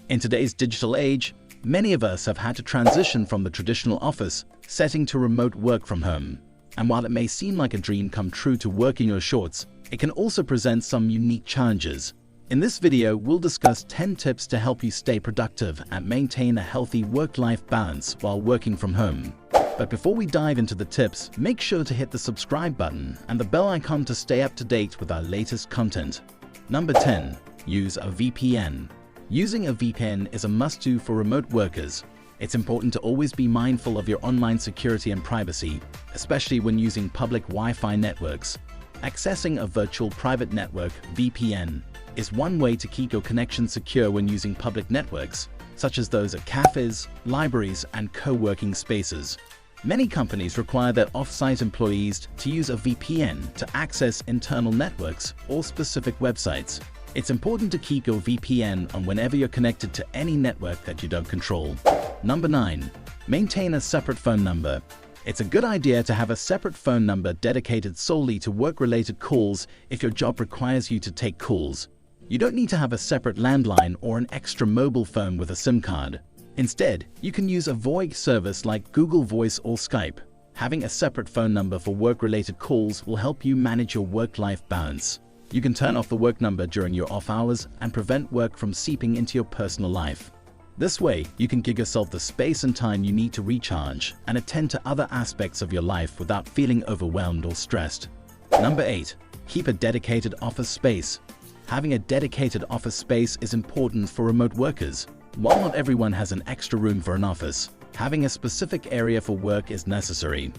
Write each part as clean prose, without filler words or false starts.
In today's digital age, many of us have had to transition from the traditional office setting to remote work from home. And while it may seem like a dream come true to work in your shorts, it can also present some unique challenges. In this video, we'll discuss 10 tips to help you stay productive and maintain a healthy work-life balance while working from home. But before we dive into the tips, make sure to hit the subscribe button and the bell icon to stay up to date with our latest content. Number 10. Use a VPN. Using a VPN is a must-do for remote workers. It's important to always be mindful of your online security and privacy, especially when using public Wi-Fi networks. Accessing a virtual private network, VPN, is one way to keep your connection secure when using public networks, such as those at cafes, libraries, and co-working spaces. Many companies require their off-site employees to use a VPN to access internal networks or specific websites. It's important to keep your VPN on whenever you're connected to any network that you don't control. Number 9. Maintain a separate phone number. It's a good idea to have a separate phone number dedicated solely to work-related calls if your job requires you to take calls. You don't need to have a separate landline or an extra mobile phone with a SIM card. Instead, you can use a VoIP service like Google Voice or Skype. Having a separate phone number for work-related calls will help you manage your work-life balance. You can turn off the work number during your off hours and prevent work from seeping into your personal life. This way, you can give yourself the space and time you need to recharge and attend to other aspects of your life without feeling overwhelmed or stressed. Number 8. Keep a dedicated office space. Having a dedicated office space is important for remote workers. While not everyone has an extra room for an office, having a specific area for work is necessary.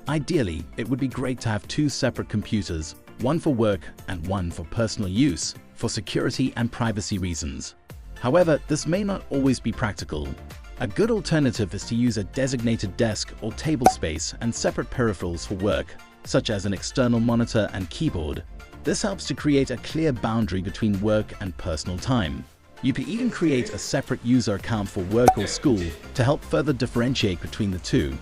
Ideally, it would be great to have 2 separate computers, one for work and one for personal use, for security and privacy reasons. However, this may not always be practical. A good alternative is to use a designated desk or table space and separate peripherals for work, such as an external monitor and keyboard. This helps to create a clear boundary between work and personal time. You can even create a separate user account for work or school to help further differentiate between the two.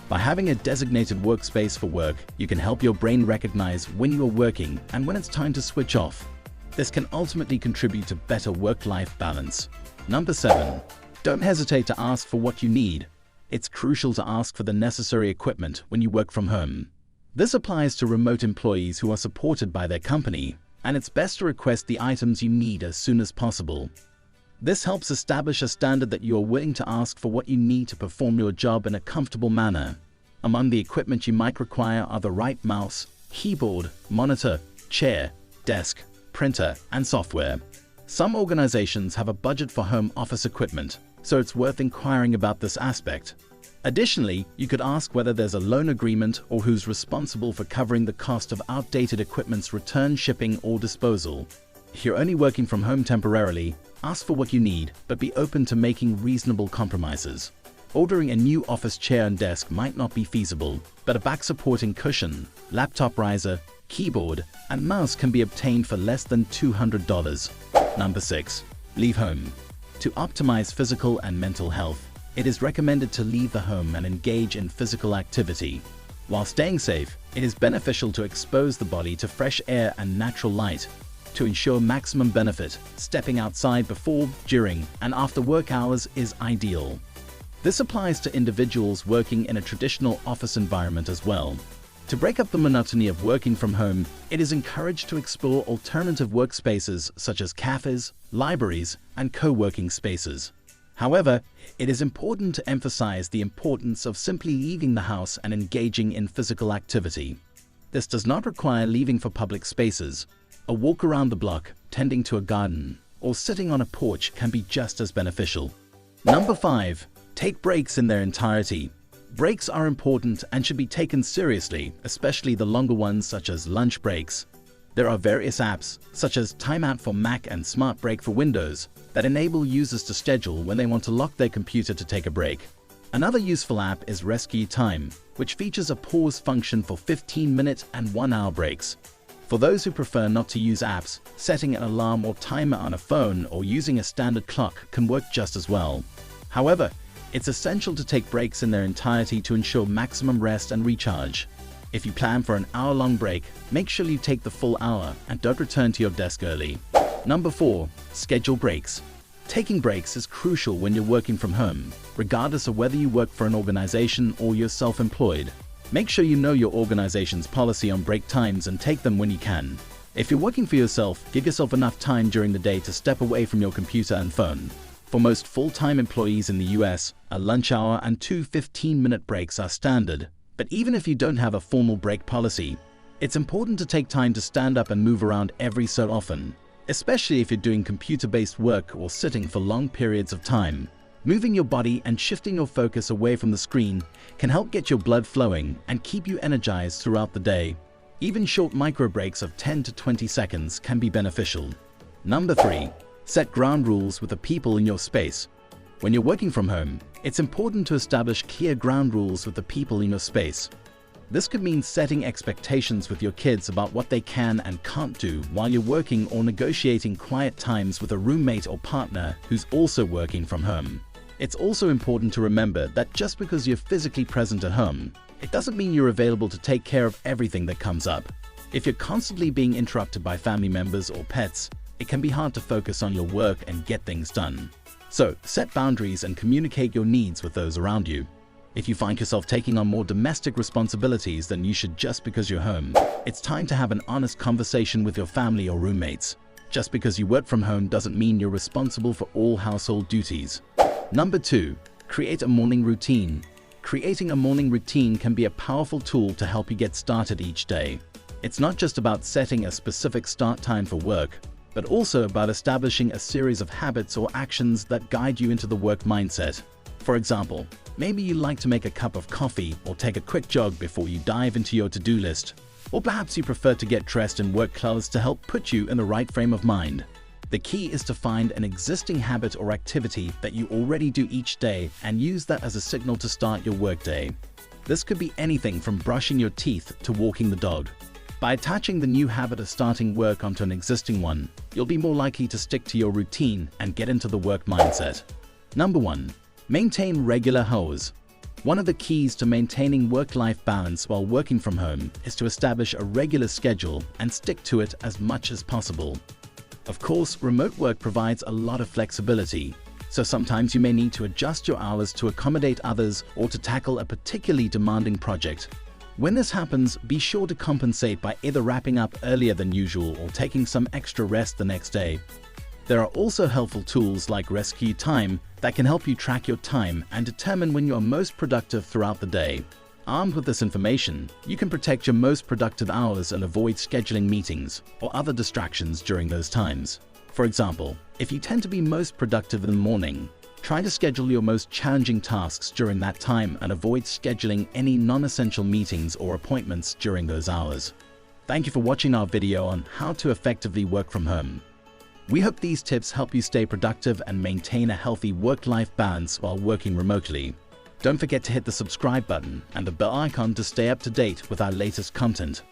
By having a designated workspace for work, you can help your brain recognize when you are working and when it's time to switch off. This can ultimately contribute to better work-life balance. Number 7. Don't hesitate to ask for what you need. It's crucial to ask for the necessary equipment when you work from home. This applies to remote employees who are supported by their company, and it's best to request the items you need as soon as possible. This helps establish a standard that you are willing to ask for what you need to perform your job in a comfortable manner. Among the equipment you might require are the right mouse, keyboard, monitor, chair, desk, printer, and software. Some organizations have a budget for home office equipment, so it's worth inquiring about this aspect. Additionally, you could ask whether there's a loan agreement or who's responsible for covering the cost of outdated equipment's return, shipping, or disposal. If you're only working from home temporarily, ask for what you need, but be open to making reasonable compromises. Ordering a new office chair and desk might not be feasible, but a back-supporting cushion, laptop riser, keyboard, and mouse can be obtained for less than $200. Number 6. Leave home. To optimize physical and mental health, it is recommended to leave the home and engage in physical activity. While staying safe, it is beneficial to expose the body to fresh air and natural light. To ensure maximum benefit, stepping outside before, during, and after work hours is ideal. This applies to individuals working in a traditional office environment as well. To break up the monotony of working from home, it is encouraged to explore alternative workspaces such as cafes, libraries, and co-working spaces. However, it is important to emphasize the importance of simply leaving the house and engaging in physical activity. This does not require leaving for public spaces. A walk around the block, tending to a garden, or sitting on a porch can be just as beneficial. Number 5. Take breaks in their entirety. Breaks are important and should be taken seriously, especially the longer ones such as lunch breaks. There are various apps, such as Timeout for Mac and Smart Break for Windows, that enable users to schedule when they want to lock their computer to take a break. Another useful app is Rescue Time, which features a pause function for 15-minute and 1-hour breaks. For those who prefer not to use apps, setting an alarm or timer on a phone or using a standard clock can work just as well. However, it's essential to take breaks in their entirety to ensure maximum rest and recharge. If you plan for an hour-long break, make sure you take the full hour and don't return to your desk early. Number 4. Schedule breaks. Taking breaks is crucial when you're working from home, regardless of whether you work for an organization or you're self-employed. Make sure you know your organization's policy on break times and take them when you can. If you're working for yourself, give yourself enough time during the day to step away from your computer and phone. For most full-time employees in the US, a lunch hour and 2 15-minute breaks are standard. But even if you don't have a formal break policy, it's important to take time to stand up and move around every so often, especially if you're doing computer-based work or sitting for long periods of time. Moving your body and shifting your focus away from the screen can help get your blood flowing and keep you energized throughout the day. Even short micro breaks of 10 to 20 seconds can be beneficial. Number 3. Set ground rules with the people in your space. When you're working from home, it's important to establish clear ground rules with the people in your space. This could mean setting expectations with your kids about what they can and can't do while you're working, or negotiating quiet times with a roommate or partner who's also working from home. It's also important to remember that just because you're physically present at home, it doesn't mean you're available to take care of everything that comes up. If you're constantly being interrupted by family members or pets, it can be hard to focus on your work and get things done. So, set boundaries and communicate your needs with those around you. If you find yourself taking on more domestic responsibilities than you should just because you're home, it's time to have an honest conversation with your family or roommates. Just because you work from home doesn't mean you're responsible for all household duties. Number 2. Create a morning routine. Creating a morning routine can be a powerful tool to help you get started each day. It's not just about setting a specific start time for work, but also about establishing a series of habits or actions that guide you into the work mindset. For example, maybe you like to make a cup of coffee or take a quick jog before you dive into your to-do list. Or perhaps you prefer to get dressed in work clothes to help put you in the right frame of mind. The key is to find an existing habit or activity that you already do each day and use that as a signal to start your workday. This could be anything from brushing your teeth to walking the dog. By attaching the new habit of starting work onto an existing one, you'll be more likely to stick to your routine and get into the work mindset. Number 1. Maintain regular hours. One of the keys to maintaining work-life balance while working from home is to establish a regular schedule and stick to it as much as possible. Of course, remote work provides a lot of flexibility, so sometimes you may need to adjust your hours to accommodate others or to tackle a particularly demanding project. When this happens, be sure to compensate by either wrapping up earlier than usual or taking some extra rest the next day. There are also helpful tools like Rescue Time that can help you track your time and determine when you are most productive throughout the day. Armed with this information, you can protect your most productive hours and avoid scheduling meetings or other distractions during those times. For example, if you tend to be most productive in the morning, try to schedule your most challenging tasks during that time and avoid scheduling any non-essential meetings or appointments during those hours. Thank you for watching our video on how to effectively work from home. We hope these tips help you stay productive and maintain a healthy work-life balance while working remotely. Don't forget to hit the subscribe button and the bell icon to stay up to date with our latest content.